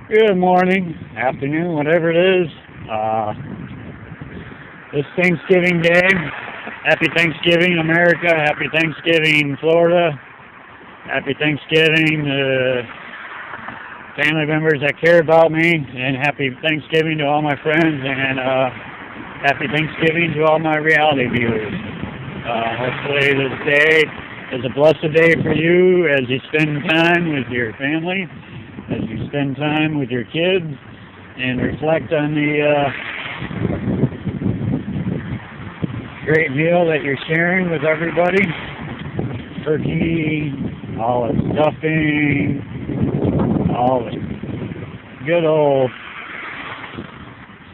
Good morning, afternoon, whatever it is. This Thanksgiving Day. Happy Thanksgiving, America. Happy Thanksgiving, Florida. Happy Thanksgiving to family members that care about me. And happy Thanksgiving to all my friends. And happy Thanksgiving to all my reality viewers. Hopefully this day is a blessed day for you as you spend time with your family, as you spend time with your kids, and reflect on the great meal that you're sharing with everybody. Turkey, all the stuffing, all the good old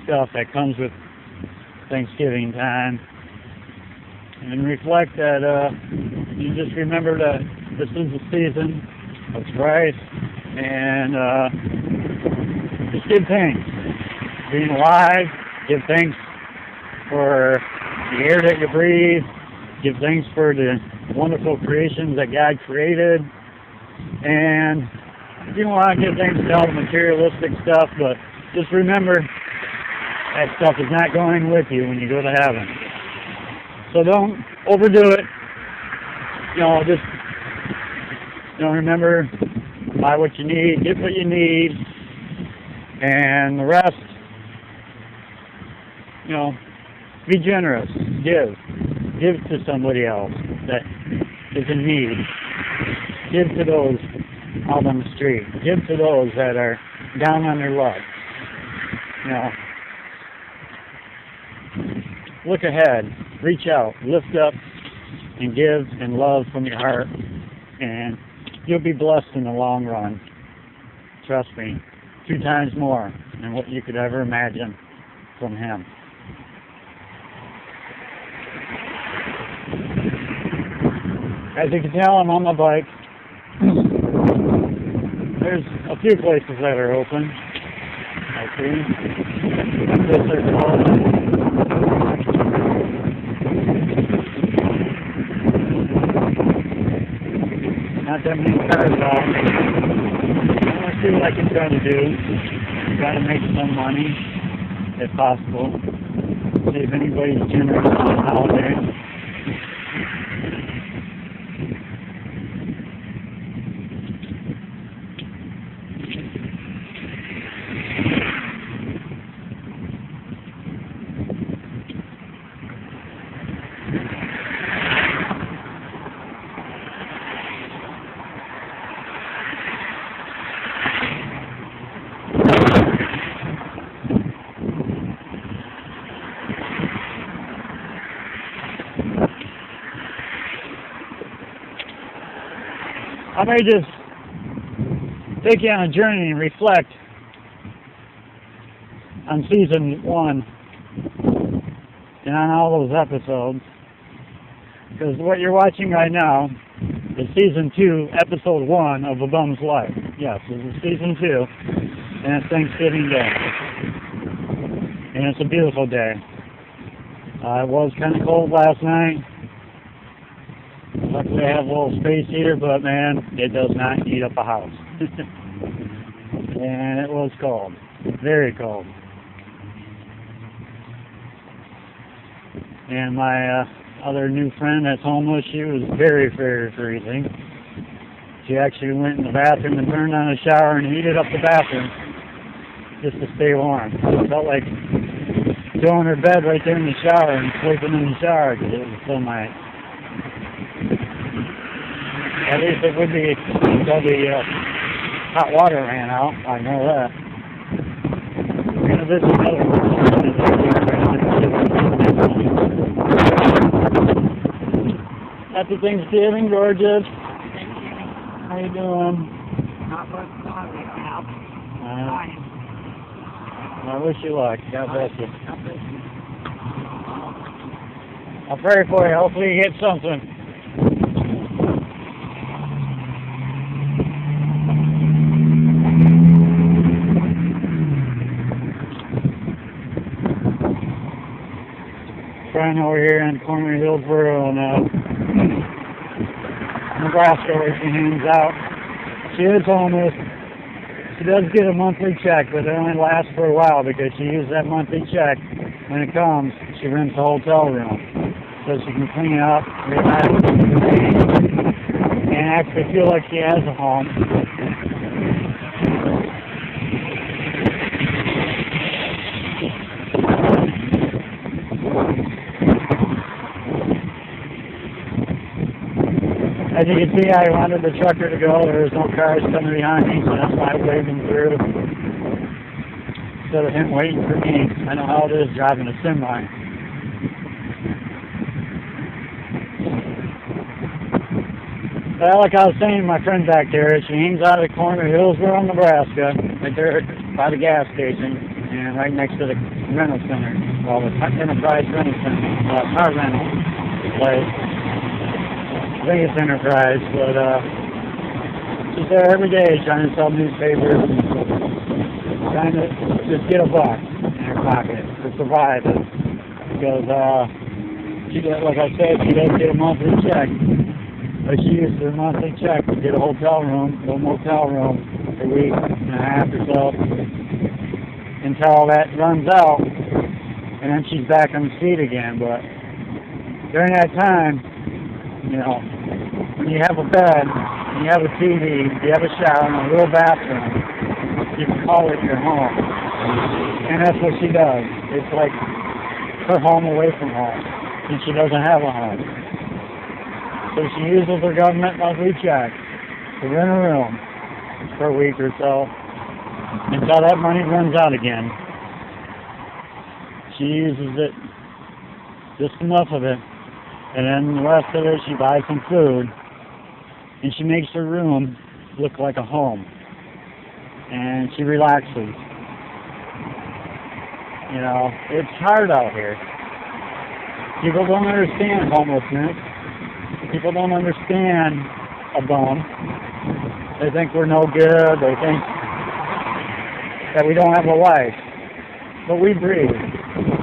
stuff that comes with Thanksgiving time. And reflect that you just remember that this is the season of rice, and just give thanks. Being alive, give thanks for the air that you breathe, give thanks for the wonderful creations that God created, and if you want to give thanks to all the materialistic stuff, but just remember that stuff is not going with you when you go to heaven. So don't overdo it. Just remember, buy what you need, get what you need, and the rest, be generous. Give to somebody else that is in need. Give to those out on the street. Give to those that are down on their luck. Look ahead, reach out, lift up, and give and love from your heart, and you'll be blessed in the long run. Trust me, 2 times more than what you could ever imagine from Him. As you can tell, I'm on my bike. There's a few places that are open. I see. This is closed. Not that many cars out. I want to see what I can try to do. Try to make some money, if possible. See if anybody's generous on the holiday. I may just take you on a journey and reflect on season 1 and on all those episodes, because what you're watching right now is season 2, episode 1 of A Bum's Life. Yes, this is season 2, and it's Thanksgiving Day, and it's a beautiful day. It was kind of cold last night. Luckily I have a little space heater, but man, it does not heat up a house. And it was cold. Very cold. And my other new friend that's homeless, she was very, very freezing. She actually went in the bathroom and turned on the shower and heated up the bathroom just to stay warm. It felt like throwing her bed right there in the shower and sleeping in the shower because it was so nice. At least it would be until the hot water ran out. I know that. We're going to visit another person. Happy Thanksgiving, gorgeous. How you doing? Not much longer now. I wish you luck. God bless you. God bless you. I'll pray for you. Hopefully you get something. Trying over here in the corner of Hillsboro and Nebraska where she hangs out. She is homeless. She does get a monthly check, but it only lasts for a while because she uses that monthly check. When it comes, she rents a hotel room so she can clean up, relax, and actually feel like she has a home. As you can see, I wanted the trucker to go. There was no cars coming behind me, so that's why I waved him through. Instead of him waiting for me. I know how it is driving a semi. Well, like I was saying, my friend back there, she hangs out at the corner of Hillsboro, Nebraska, right there by the gas station, and right next to the rental center. Well, the Enterprise Rental Center, car rental place. I think it's Enterprise, but she's there every day trying to sell newspapers and trying to just get a buck in her pocket to survive it. Because, she does, like I said, she does get a monthly check, but she uses her monthly check to get a hotel room, a motel room, a week and a half or so, until that runs out, and then she's back on the street again. But during that time, you know, when you have a bed, when you have a TV, you have a shower, and a little bathroom, you can call it your home. And that's what she does. It's like her home away from home, and she doesn't have a home. So she uses her government monthly check to rent a room for a week or so until that money runs out again. She uses it, just enough of it. And then the rest of it, she buys some food, and she makes her room look like a home. And she relaxes. You know, it's hard out here. People don't understand homelessness. People don't understand a bum. They think we're no good. They think that we don't have a life. But we breathe.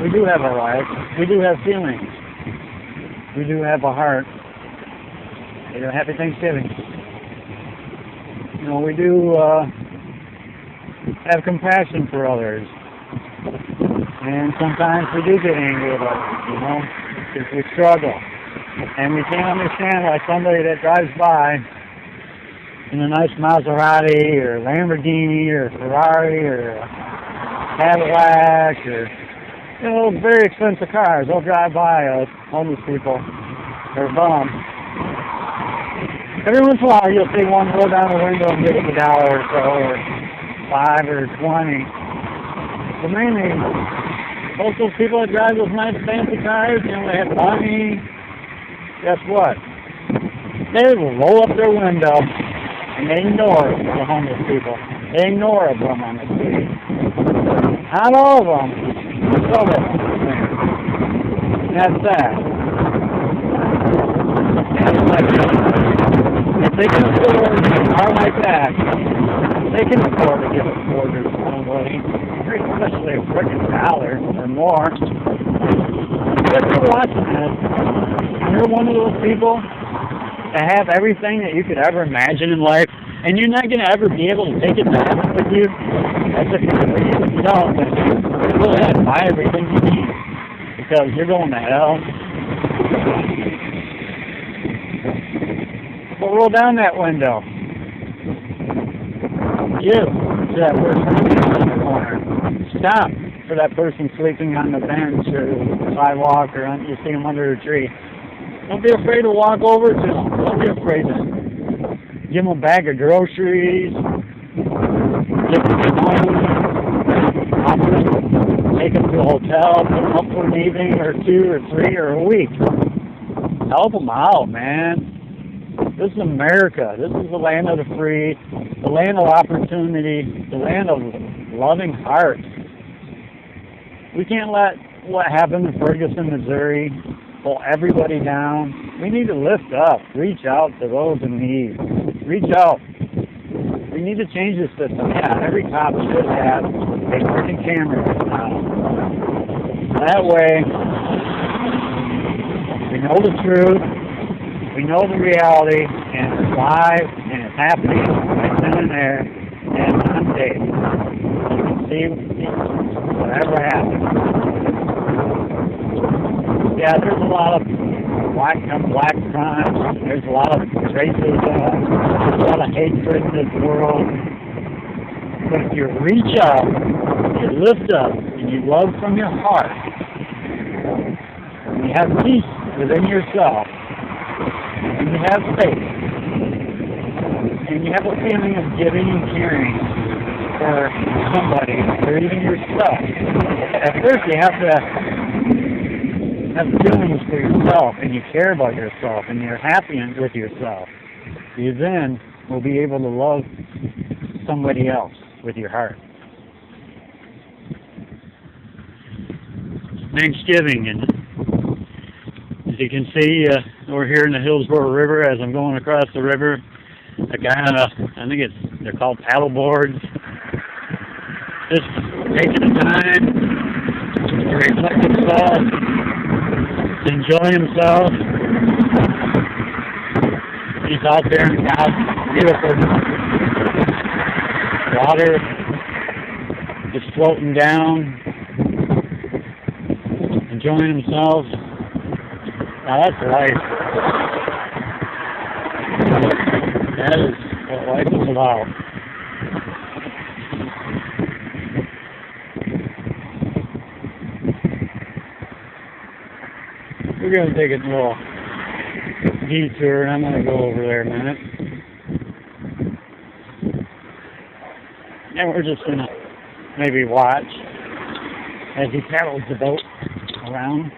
We do have a life. We do have feelings. We do have a heart. Happy Thanksgiving. You know, we do have compassion for others. And sometimes we do get angry with others, you know, because we struggle. And we can't understand why somebody that drives by in a nice Maserati or Lamborghini or Ferrari or Cadillac or, you know, very expensive cars, they'll drive by us, homeless people, or bums. Every once in a while you'll see one roll down the window and give them $1 or so, or $5 or $20. But mainly, most of those people that drive those nice fancy cars, you know, they have money. Guess what? They will roll up their window and they ignore the homeless people. They ignore a bum on the street. Not all of them. Some of them. And that's that. And it's like, if they can afford a car like that, they can afford to give a quarter to somebody, especially a freaking $1 or more. If you're watching this, and you're one of those people that have everything that you could ever imagine in life, and you're not going to ever be able to take it to heaven with you, that's if you don't, then go ahead and buy everything you need, because you're going to hell. But roll down that window. Give to that person in the corner. Stop for that person sleeping on the bench or the sidewalk, or you see them under a tree. Don't be afraid to walk over to them. Don't be afraid to give them a bag of groceries, give them some money, take them to a hotel, put them up for an evening or 2 or 3 or a week. Help them out, man. This is America. This is the land of the free, the land of opportunity, the land of loving hearts. We can't let what happened in Ferguson, Missouri, pull everybody down. We need to lift up, reach out to those in need. Reach out. We need to change the system. Yeah, every cop should have a freaking camera now. That way, we know the truth. We know the reality, and it's live, and it's happening right then and there. and on tape. You can see whatever happens. Yeah, there's a lot of black crime. There's a lot of racism. There's a lot of hatred in this world. But if you reach up, you lift up, and you love from your heart, and you have peace within yourself, and you have faith, and you have a feeling of giving and caring for somebody, or even yourself. At first you have to have feelings for yourself, and you care about yourself, and you're happy with yourself. You then will be able to love somebody else with your heart. Thanksgiving, and as you can see, we're here in the Hillsborough River. As I'm going across the river, a guy on a, I think they're called paddle boards, just taking the time to reflect himself, to enjoy himself. He's out there in God's beautiful water, just floating down, enjoying himself. Now that's life. That is what life is about. We're going to take a little detour, and I'm going to go over there a minute. And we're just going to maybe watch as he paddles the boat around.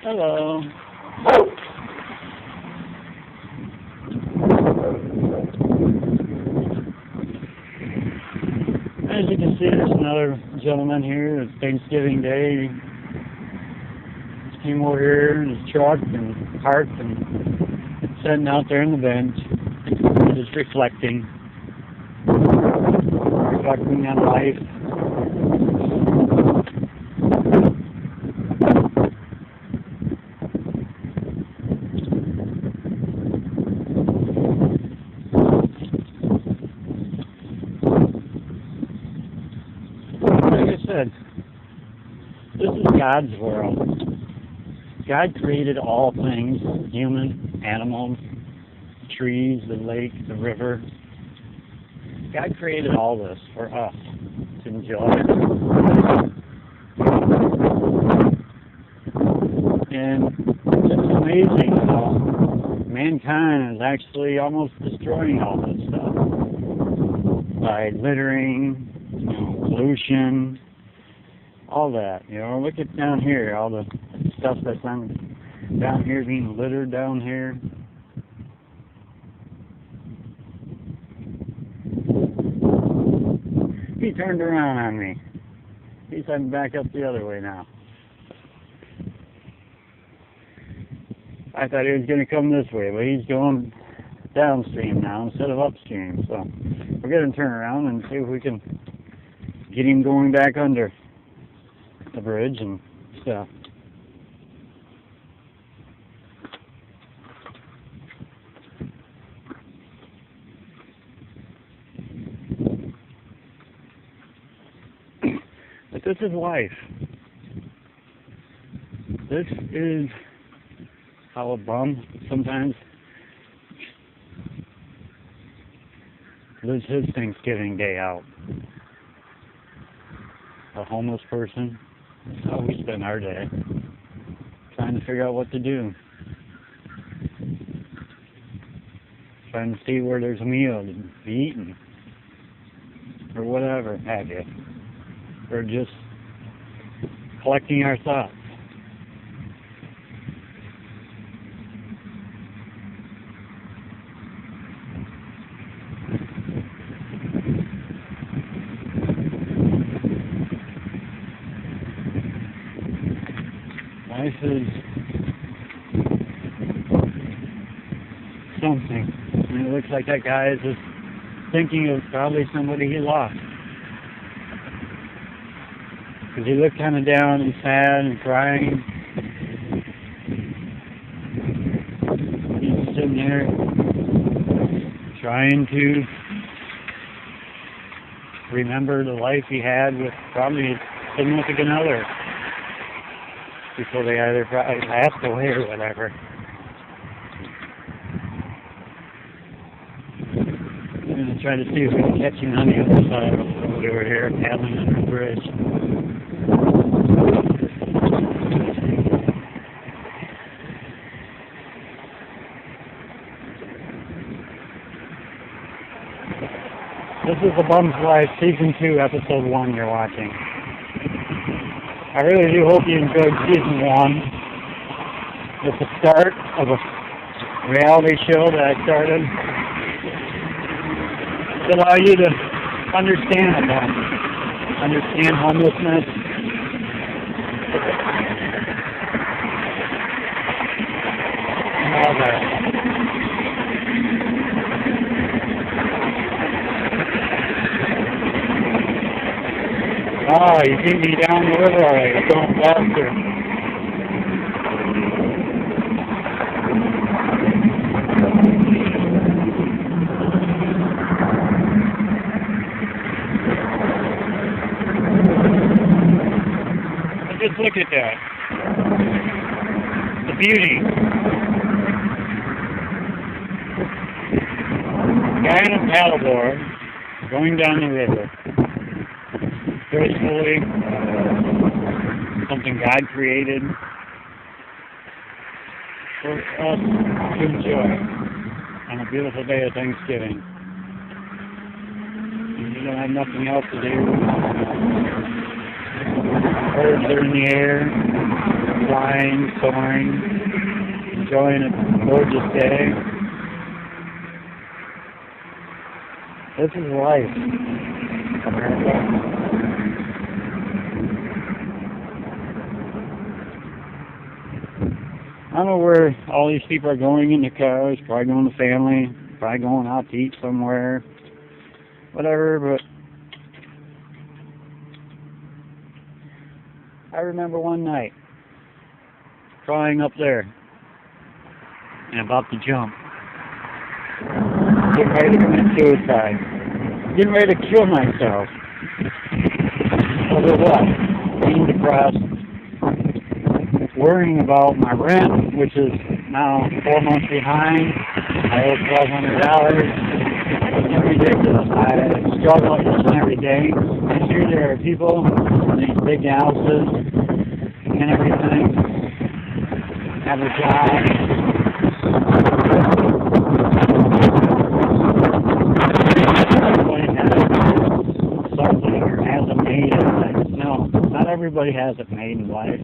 Hello. As you can see, there's another gentleman here. It's Thanksgiving Day. He came over here in his truck and parked and sitting out there on the bench, just reflecting on life. Like I said, this is God's world. God created all things, human, animals, trees, the lake, the river. God created all this for us to enjoy. And it's amazing how mankind is actually almost destroying all this stuff by littering, pollution, all that. Look at down here, all the stuff that's down here being littered down here. He turned around on me. He's heading back up the other way now. I thought he was going to come this way, but he's going downstream now instead of upstream. So we're going to turn around and see if we can get him going back under the bridge and stuff. But this is life. This is how a bum sometimes lives his Thanksgiving Day out. A homeless person. That's how we spend our day. Trying to figure out what to do. Trying to see where there's a meal to be eaten. Or whatever have you. Or just collecting our thoughts. Life is something. And it looks like that guy is just thinking of probably somebody he lost. Because he looked kind of down and sad and crying. He's there trying to remember the life he had with probably his significant other before they either passed away or whatever. I'm going to try to see if we can catch him on the other side of the road over here, paddling under the bridge. This is The Bum's Life, Season 2, Episode 1 you're watching. I really do hope you enjoyed Season 1. It's the start of a reality show that I started to allow you to understand about it. Understand homelessness. And all that. Oh, you beat me down the river already. It's going faster. Just look at that. The beauty. Guy on a paddleboard going down the river. Gracefully, something God created for us to enjoy on a beautiful day of Thanksgiving. And you don't have nothing else to do. Birds are in the air, flying, soaring, enjoying a gorgeous day. This is life, America. I don't know where all these people are going in the cars, probably going to family, probably going out to eat somewhere, whatever, but I remember one night crying up there and about to jump, getting ready to commit suicide, getting ready to kill myself. Over what? Being depressed. Worrying about my rent, which is now 4 months behind. I owe $1,200. It's ridiculous. I struggle each and every day. I'm sure there are people in these big houses and everything have a job. Everybody has something or has a made in life. No, not everybody has it made in life.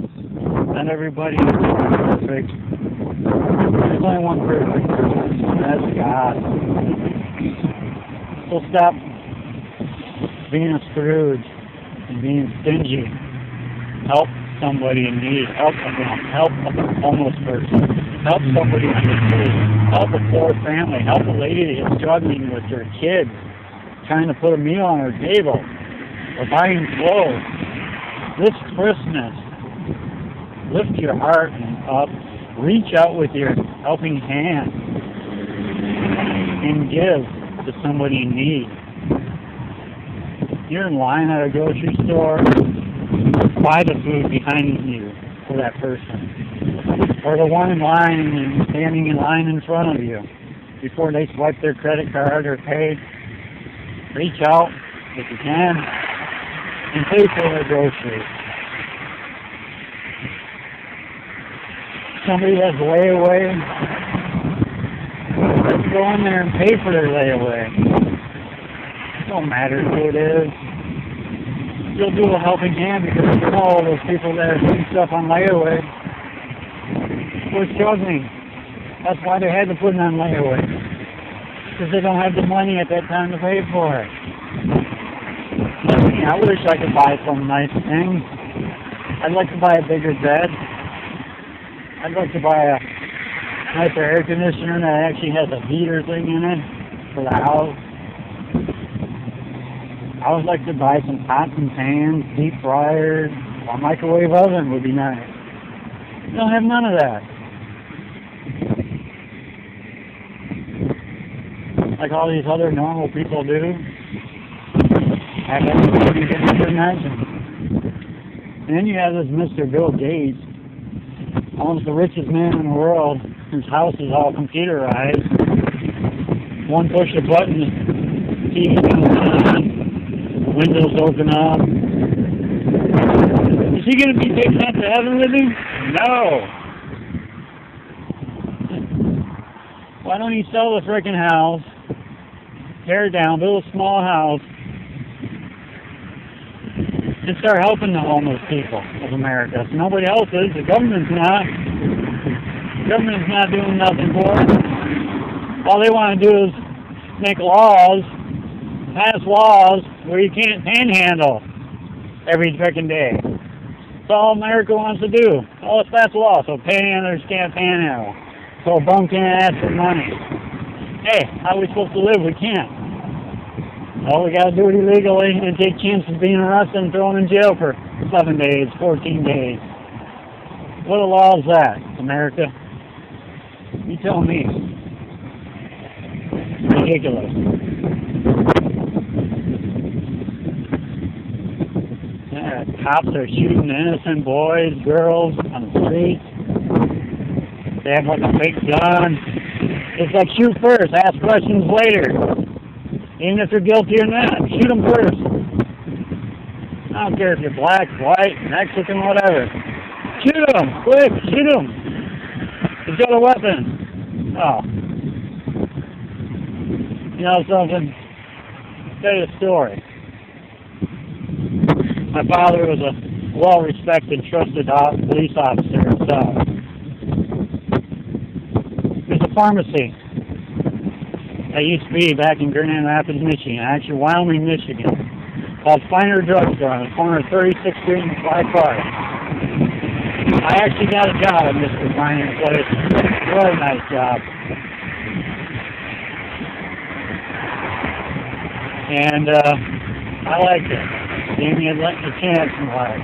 Not everybody is perfect. There's only one perfect person, and that's God. So stop being a Scrooge and being stingy. Help somebody in need. Help a homeless person. Help somebody on the street. Help a poor family. Help a lady that's struggling with her kids, trying to put a meal on her table, or buying clothes. This Christmas, lift your heart up, reach out with your helping hand, and give to somebody in need. You're in line at a grocery store, buy the food behind you for that person. Or the one in line and standing in line in front of you before they swipe their credit card or pay. Reach out if you can and pay for their groceries. Somebody has layaway, let's go in there and pay for their layaway. It don't matter who it is. You'll do a helping hand because you know all those people that are doing stuff on layaway were struggling. That's why they had to put it on layaway. Because they don't have the money at that time to pay for it. I wish I could buy some nice things. I'd like to buy a bigger bed. I'd like to buy a nicer air conditioner that actually has a heater thing in it for the house. I would like to buy some pots and pans, deep fryers, a microwave oven would be nice. We don't have none of that. like all these other normal people do. Have everything you can ever imagine. And then you have this Mr. Bill Gates, almost the richest man in the world, whose house is all computerized. One push a button, TV comes on, windows open up. Is he going to be taken up to heaven with him? No. Why don't he sell the frickin' house, tear it down, build a small house, and start helping the homeless people of America? So nobody else is. The government's not. The government's not doing nothing for it. All they want to do is make laws, pass laws where you can't panhandle every frickin' day. That's all America wants to do. Oh, let's pass a law so panhandlers can't panhandle. So a bum can't ask for money. Hey, how are we supposed to live? We can't. Oh, we gotta do it illegally and take chances being arrested and thrown in jail for 7 days, 14 days. What a law is that, America? You tell me. Ridiculous. Yeah, cops are shooting innocent boys, girls on the street. They have like a big gun. It's like shoot first, ask questions later. Even if you're guilty or not, shoot them first. I don't care if you're black, white, Mexican, whatever. Shoot them, quick, shoot them. He's got a weapon. Oh. You know something? I'll tell you a story. My father was a well-respected, trusted police officer himself. There's a pharmacy that used to be back in Grand Rapids, Michigan, actually Wyoming, Michigan, called Finer Drugstore on the corner of 36th Street and Fly Park. I actually got a job at Mr. Finer's place. Really nice job. And I liked it. Gave me a chance in life.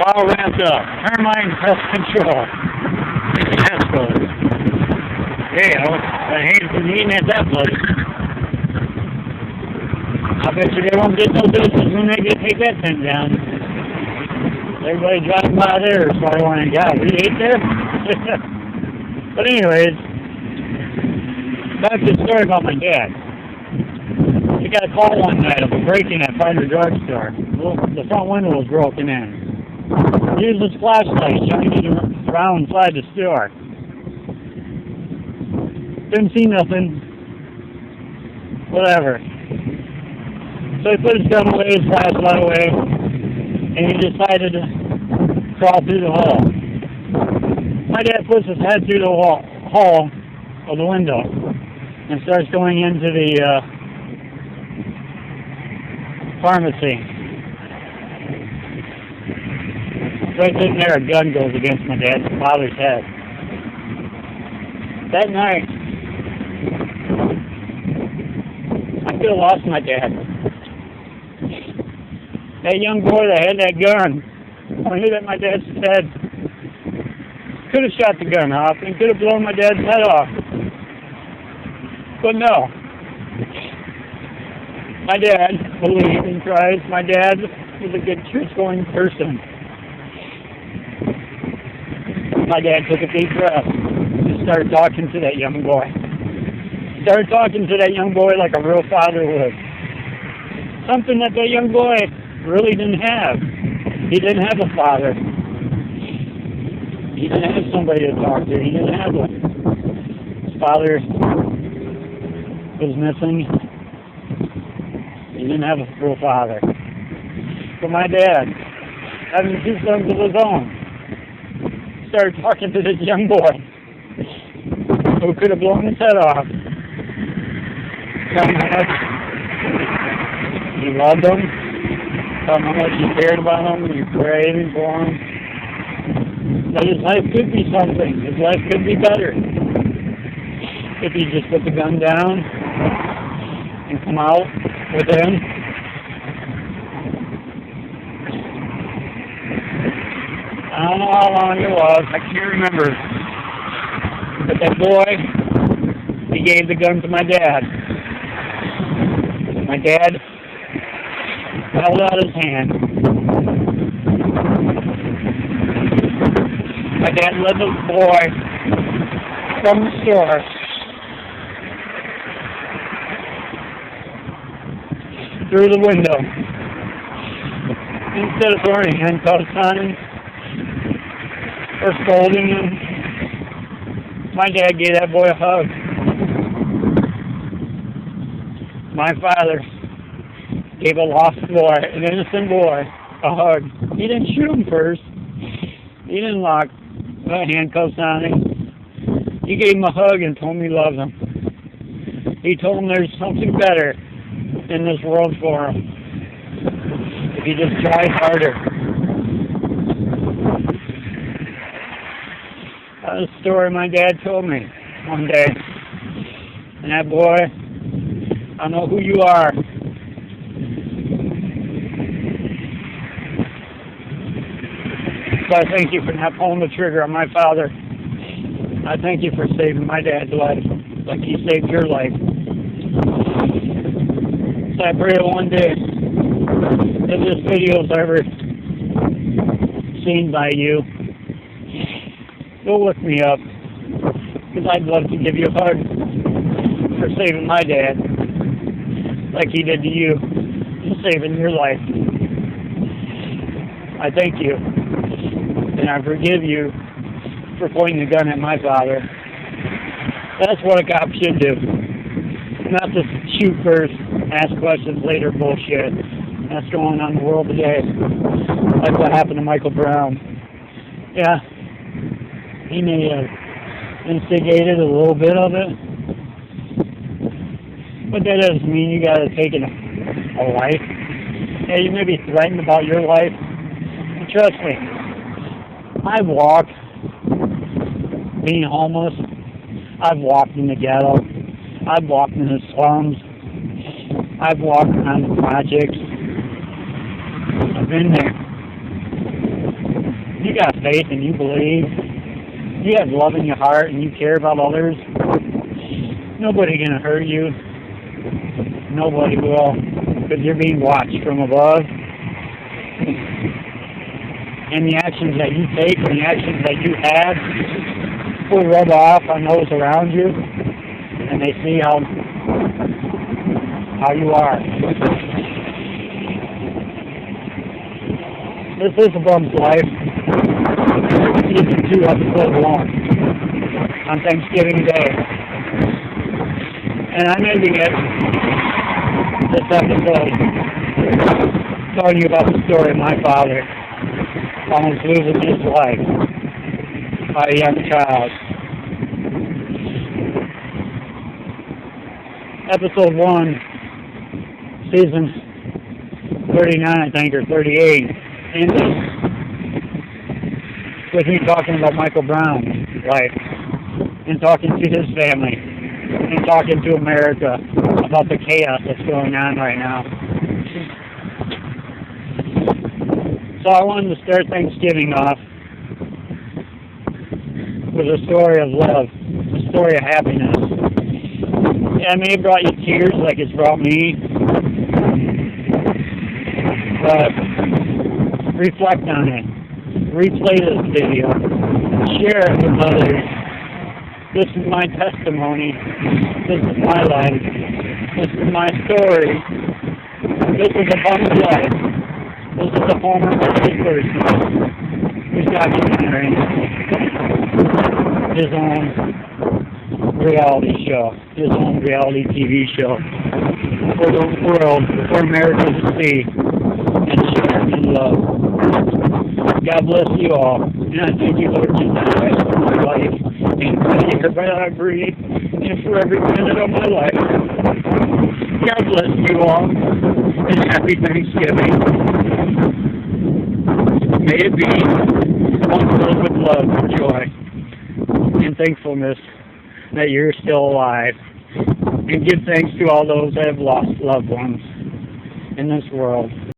All ramped up. Termite pest control. That's good. Hey, I hate for eating at that place. I bet you they won't get no business when they take that thing down. Everybody driving by there is probably wondering, God, we ate there? But anyways, back to the story about my dad. He got a call one night of a break-in at Finder Drugstore. The front window was broken in. He used his flashlight shining around inside the store. Didn't see nothing. Whatever. So he put his gun away, his flashlight away, and he decided to crawl through the hole. My dad puts his head through the hole of the window and starts going into the pharmacy. Right sitting there, a gun goes against my dad's father's head. That night, I could have lost my dad. That young boy that had that gun pointed at my dad's head could have shot the gun off and could have blown my dad's head off. But no. My dad believed in Christ. My dad was a good church-going person. My dad took a deep breath and started talking to that young boy. Started talking to that young boy like a real father would. Something that young boy really didn't have. He didn't have a father. He didn't have somebody to talk to. He didn't have one. His father was missing. He didn't have a real father. So my dad, having two sons of his own, started talking to this young boy who could have blown his head off. Tell him how much he loved him. Tell him how much he cared about him. He prayed for him. That his life could be something. His life could be better if he just put the gun down and come out with him. how long it was. I can't remember. But that boy, he gave the gun to my dad. My dad held out his hand. My dad led the boy from the store through the window. Instead of throwing handcuffs on him or scolding him, my dad gave that boy a hug. My father gave a lost boy, an innocent boy, a hug. He didn't shoot him first. He didn't lock handcuffs on him. He gave him a hug and told him he loved him. He told him there's something better in this world for him if he just tries harder. That was a story my dad told me one day. And that boy, I know who you are. So I thank you for not pulling the trigger on my father. I thank you for saving my dad's life, like he saved your life. So I pray that one day, if this video is ever seen by you, you'll look me up, because I'd love to give you a hug for saving my dad, like he did to you, and saving your life. I thank you, and I forgive you for pointing the gun at my father. That's what a cop should do. Not just shoot first, ask questions later bullshit. That's going on in the world today. Like what happened to Michael Brown. Yeah, he may have instigated a little bit of it, but that doesn't mean you gotta take a life. Yeah, you may be threatened about your life. And trust me, I've walked being homeless. I've walked in the ghetto. I've walked in the slums. I've walked on the projects. I've been there. You got faith and you believe. You have love in your heart and you care about others. Nobody gonna hurt you. Nobody will, because you're being watched from above. And the actions that you take and the actions that you have will rub off on those around you, and they see how you are. This is a bum's life. Season 2, episode 1, on Thanksgiving Day. And I'm ending it, this episode, telling you about the story of my father almost losing his life by a young child. Episode 1, season 39, I think, or 38, ended with me talking about Michael Brown's life, and talking to his family, and talking to America about the chaos that's going on right now. So I wanted to start Thanksgiving off with a story of love, a story of happiness. Yeah, it may have brought you tears like it's brought me, but reflect on it. Replay this video. Share it with others. This is my testimony. This is my life. This is my story. This is a bum's life. This is a former person who's documenting his own reality show, his own reality TV show for the world, for America to see and share and love. God bless you all, and I thank you, Lord Jesus Christ, for my life, and for the air that I breathe, and for every minute of my life. God bless you all, and happy Thanksgiving. May it be one filled with love and joy and thankfulness that you're still alive. And give thanks to all those that have lost loved ones in this world.